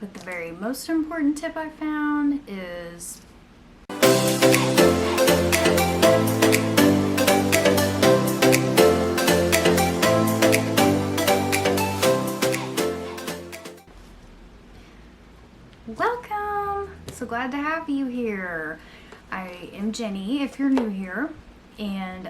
But the very most important tip I found is welcome! So glad to have you here. I am Jenny, if you're new here, and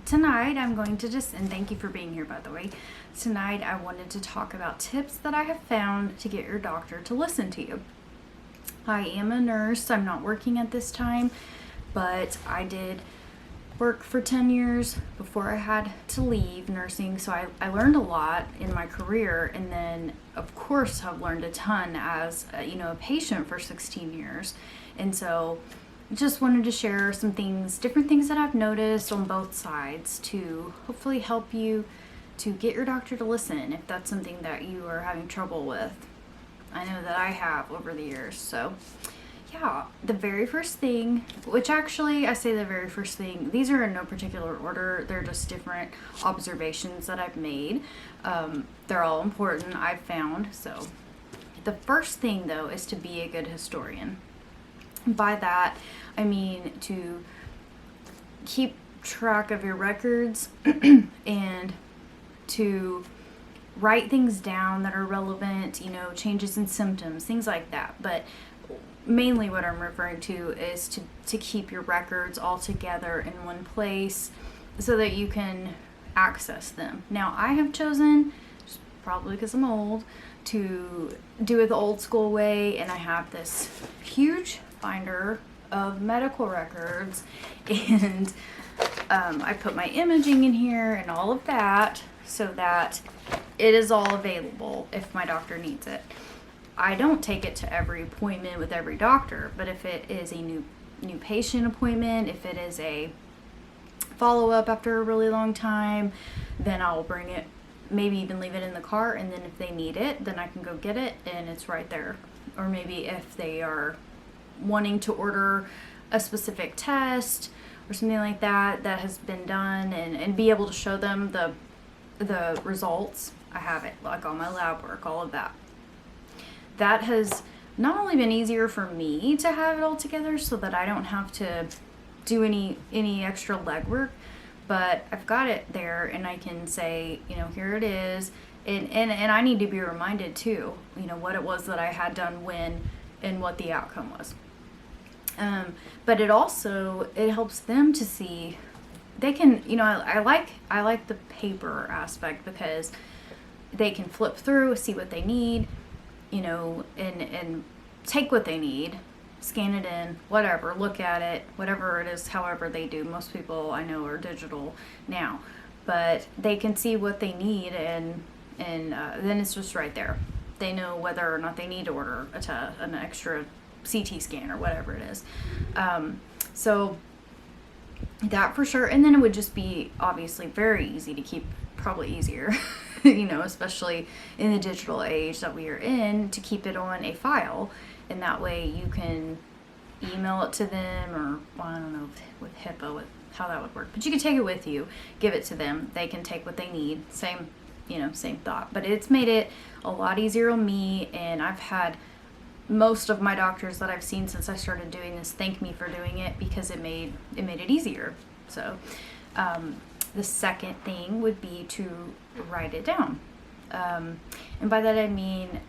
tonight I'm going to and thank you for being here, by the way. Tonight I wanted to talk about tips that I have found to get your doctor to listen to you. I am a nurse. I'm not working at this time, but I did work for 10 years before I had to leave nursing, so I learned a lot in my career, and then of course I've learned a ton as a patient for 16 years. And so just wanted to share some things, different things that I've noticed on both sides to hopefully help you to get your doctor to listen if that's something that you are having trouble with. I know that I have over the years. So yeah, the very first thing, which actually I say the very first thing, these are in no particular order, they're just different observations that I've made. They're all important, I've found. So the first thing though is to be a good historian. By that I mean to keep track of your records and to write things down that are relevant, changes in symptoms, things like that. But mainly what I'm referring to is to keep your records all together in one place so that you can access them. Now, I have chosen, probably because I'm old, to do it the old school way, and I have this huge binder of medical records, and I put my imaging in here and all of that so that it is all available if my doctor needs it. I don't take it to every appointment with every doctor, but if it is a new patient appointment, if it is a follow-up after a really long time, then I'll bring it, maybe even leave it in the car, and then if they need it, then I can go get it and it's right there. Or maybe if they are wanting to order a specific test or something like that has been done, and be able to show them the results, I have it, like all my lab work, all of that. That has not only been easier for me to have it all together so that I don't have to do any extra legwork, but I've got it there and I can say, here it is. And I need to be reminded too, what it was that I had done when and what the outcome was. But it helps them to see, they can, I like the paper aspect because they can flip through, see what they need, and take what they need, scan it in, whatever, look at it, whatever it is, however they do. Most people I know are digital now, but they can see what they need, and then it's just right there. They know whether or not they need to order an extra CT scan or whatever it is. So that for sure. And then it would just be obviously very easy to keep, probably easier, especially in the digital age that we are in, to keep it on a file. And that way you can email it to them, or I don't know with HIPAA, how that would work. But you can take it with you, give it to them. They can take what they need. Same thought. But it's made it a lot easier on me, and I've had most of my doctors that I've seen since I started doing this thank me for doing it because it made it easier. So the second thing would be to write it down, and by that I mean,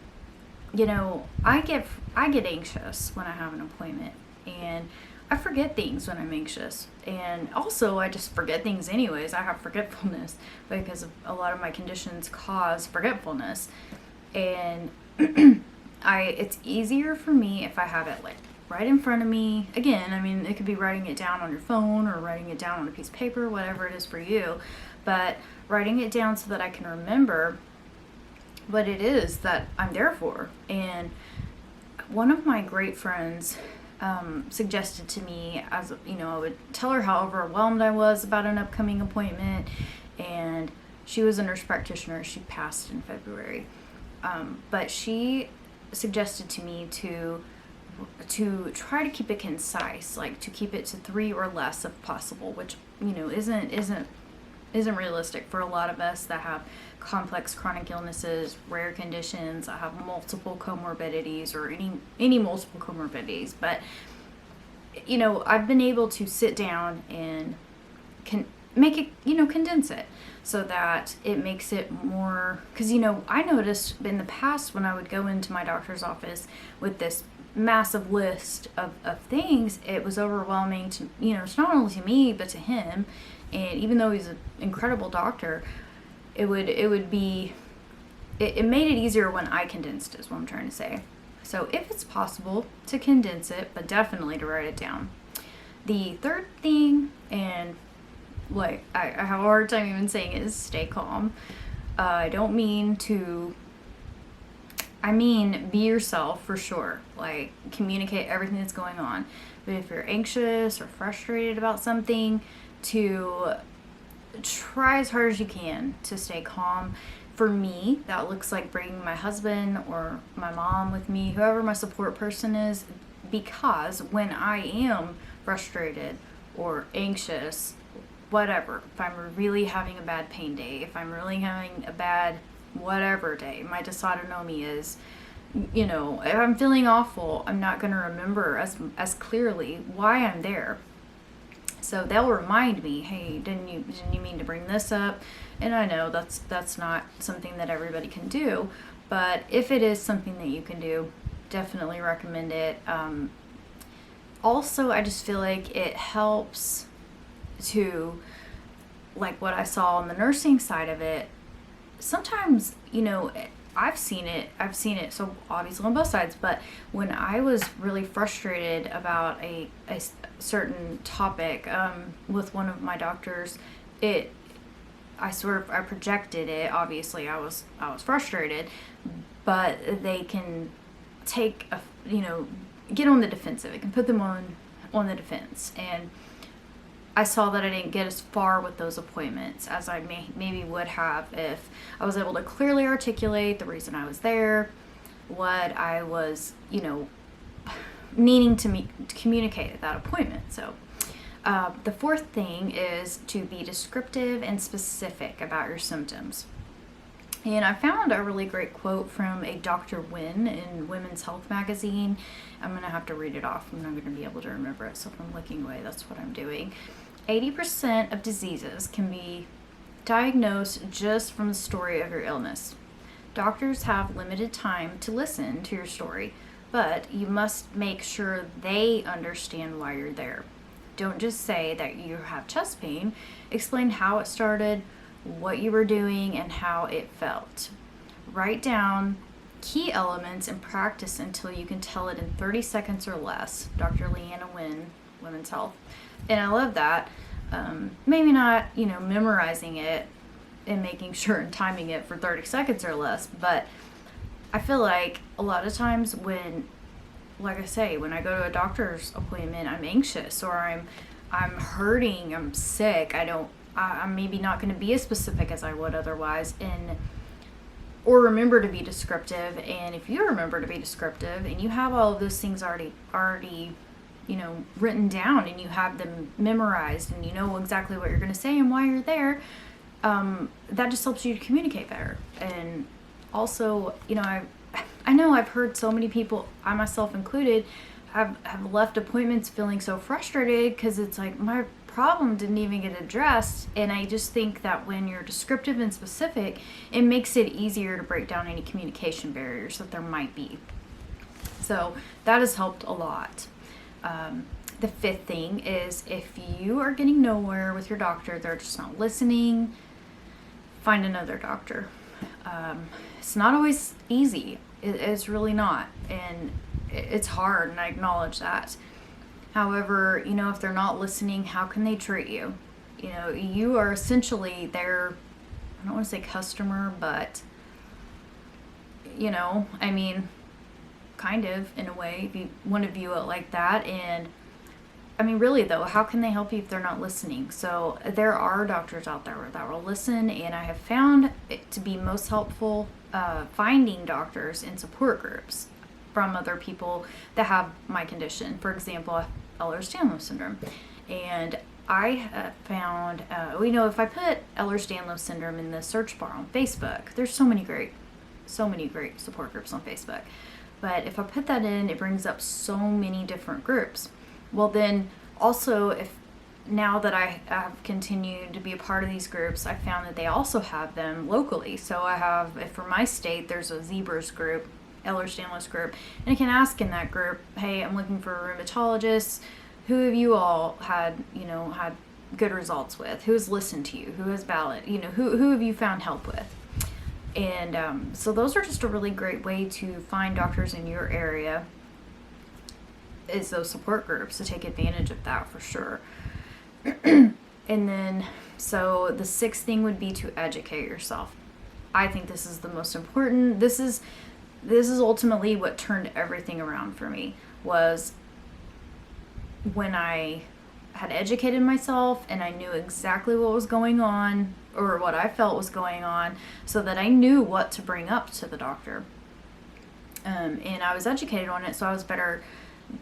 I get anxious when I have an appointment, and I forget things when I'm anxious, and also I just forget things anyways. I have forgetfulness because a lot of my conditions cause forgetfulness, and it's easier for me if I have it like right in front of me. Again, it could be writing it down on your phone or writing it down on a piece of paper, whatever it is for you, but writing it down so that I can remember what it is that I'm there for. And one of my great friends suggested to me, as I would tell her how overwhelmed I was about an upcoming appointment, and she was a nurse practitioner. She passed in February, but she suggested to me to try to keep it concise, like to keep it to 3 or less if possible, which isn't isn't realistic for a lot of us that have complex chronic illnesses, rare conditions, that have multiple comorbidities or any multiple comorbidities. But you know, I've been able to sit down and make it, you know, condense it so that it makes it more, because, you know, I noticed in the past when I would go into my doctor's office with this massive list of things, it was overwhelming to, you know, it's not only to me, but to him. And even though he's an incredible doctor, it made it easier when I condensed, is what I'm trying to say. So if it's possible to condense it, but definitely to write it down. The third thing, and like I have a hard time even saying it, is stay calm. I don't mean to, I mean be yourself for sure. Like communicate everything that's going on. But if you're anxious or frustrated about something, to try as hard as you can to stay calm. For me, that looks like bringing my husband or my mom with me, whoever my support person is, because when I am frustrated or anxious, whatever, if I'm really having a bad pain day, if I'm really having a bad whatever day, my dysautonomia is, you know, if I'm feeling awful, I'm not going to remember as clearly why I'm there. So they'll remind me, hey, didn't you mean to bring this up? And I know that's not something that everybody can do, but if it is something that you can do, definitely recommend it. Also, I just feel like it helps to, like what I saw on the nursing side of it, sometimes, you know, I've seen it, so obviously on both sides, but when I was really frustrated about a certain topic with one of my doctors, I projected it. Obviously I was frustrated, but they can take get on the defensive. It can put them on the defense, and I saw that I didn't get as far with those appointments as I maybe would have if I was able to clearly articulate the reason I was there, what I was, you know, needing to communicate at that appointment. So the fourth thing is to be descriptive and specific about your symptoms. And I found a really great quote from a Dr. Wynn in Women's Health magazine. I'm going to have to read it off. I'm not going to be able to remember it, so if I'm looking away, that's what I'm doing. 80% of diseases can be diagnosed just from the story of your illness. Doctors have limited time to listen to your story, but you must make sure they understand why you're there. Don't just say that you have chest pain. Explain how it started, what you were doing, and how it felt. Write down key elements and practice until you can tell it in 30 seconds or less. Dr. Leanna Wynn, Women's Health. And I love that. Maybe not, you know, memorizing it and making sure and timing it for 30 seconds or less, but I feel like a lot of times when, like I say, when I go to a doctor's appointment, I'm anxious or I'm hurting, I'm sick, I'm maybe not going to be as specific as I would otherwise, or remember to be descriptive. And if you remember to be descriptive and you have all of those things already, you know, written down, and you have them memorized, and you know exactly what you're going to say and why you're there, that just helps you to communicate better. And also, you know, I know I've heard so many people, I myself included, have left appointments feeling so frustrated because it's like my problem didn't even get addressed. And I just think that when you're descriptive and specific, it makes it easier to break down any communication barriers that there might be. So that has helped a lot. The fifth thing is, if you are getting nowhere with your doctor, they're just not listening, find another doctor. It's not always easy. It's really not. And it's hard, and I acknowledge that. However, you know, if they're not listening, how can they treat you? You know, you are essentially their, I don't want to say customer, but, you know, I mean, kind of, in a way, if you want to view it like that. And I mean, really though, how can they help you if they're not listening? So there are doctors out there that will listen, and I have found it to be most helpful finding doctors in support groups from other people that have my condition. For example, Ehlers-Danlos syndrome. And I found, if I put Ehlers-Danlos syndrome in the search bar on Facebook, there's so many great support groups on Facebook. But if I put that in, it brings up so many different groups. Well, then also, if now that I have continued to be a part of these groups, I found that they also have them locally. So I have, if for my state, there's a Zebras group, Ehlers-Danlos group, and I can ask in that group, hey, I'm looking for a rheumatologist. Who have you all had good results with? Who has listened to you? Who has who have you found help with? And so those are just a really great way to find doctors in your area, is those support groups, to take advantage of that for sure. And then, so the sixth thing would be to educate yourself. I think this is the most important. This is ultimately what turned everything around for me, was when I had educated myself and I knew exactly what was going on, or what I felt was going on, so that I knew what to bring up to the doctor. And I was educated on it, so I was better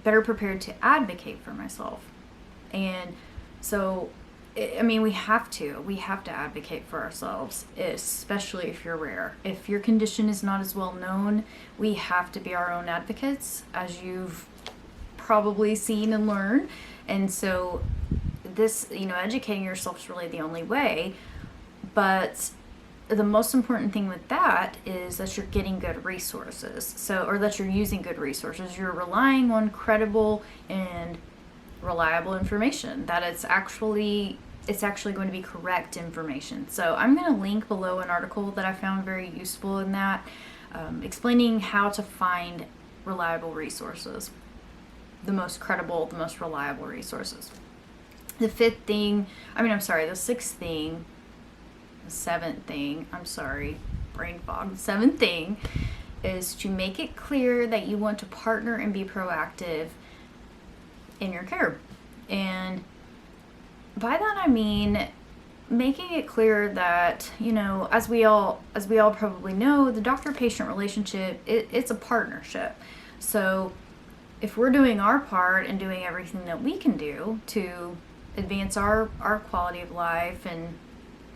prepared to advocate for myself. And so, we have to advocate for ourselves, especially if you're rare. If your condition is not as well known, we have to be our own advocates, as you've probably seen and learned. And so this, educating yourself is really the only way. But the most important thing with that is that you're getting good resources. Or that you're using good resources. You're relying on credible and reliable information, that it's actually going to be correct information. So I'm going to link below an article that I found very useful in that, explaining how to find reliable resources, the most credible, the most reliable resources. The seventh thing, brain fog. The seventh thing is to make it clear that you want to partner and be proactive in your care. And by that I mean making it clear that, as we all probably know, the doctor-patient relationship, it's a partnership. So if we're doing our part and doing everything that we can do to advance our quality of life and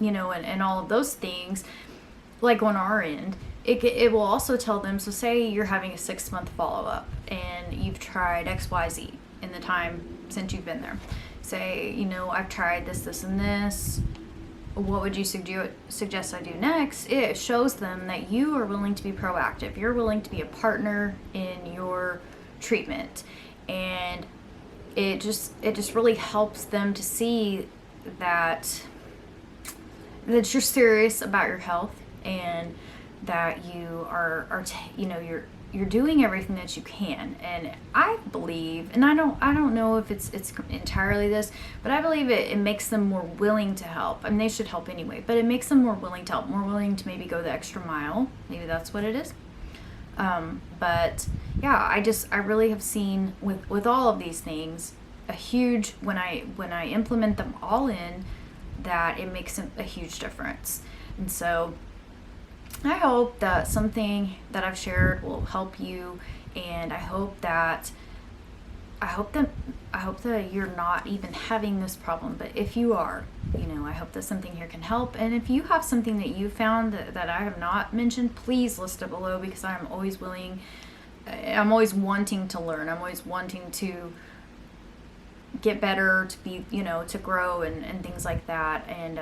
and all of those things, like on our end, it will also tell them, so say you're having a 6-month follow-up and you've tried XYZ in the time since you've been there. Say, I've tried this, and this. What would you suggest I do next? It shows them that you are willing to be proactive. You're willing to be a partner in your treatment. And it just really helps them to see that you're serious about your health, and that you you're doing everything that you can. And I believe, and I don't know if it's entirely this, but I believe it makes them more willing to help. I mean, they should help anyway, but it makes them more willing to help, more willing to maybe go the extra mile. Maybe that's what it is. But yeah, I really have seen with all of these things a huge, when I implement them all in, that it makes a huge difference. And so I hope that something that I've shared will help you, and I hope that you're not even having this problem. But if you are, I hope that something here can help. And if you have something that you found that I have not mentioned, please list it below, because I'm always wanting to learn. I'm always wanting to get better, to be, to grow and things like that, and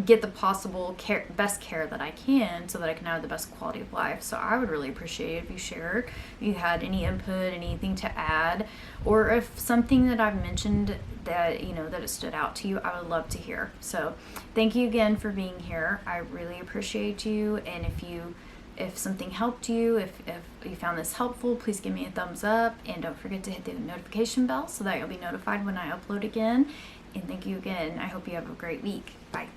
get the possible best care that I can, so that I can have the best quality of life. So I would really appreciate it if you shared, if you had any input, anything to add, or if something that I've mentioned that that it stood out to you, I would love to hear. So thank you again for being here. I really appreciate you. And if something helped you, if you found this helpful, please give me a thumbs up, and don't forget to hit the notification bell so that you'll be notified when I upload again. And thank you again. I hope you have a great week. Bye.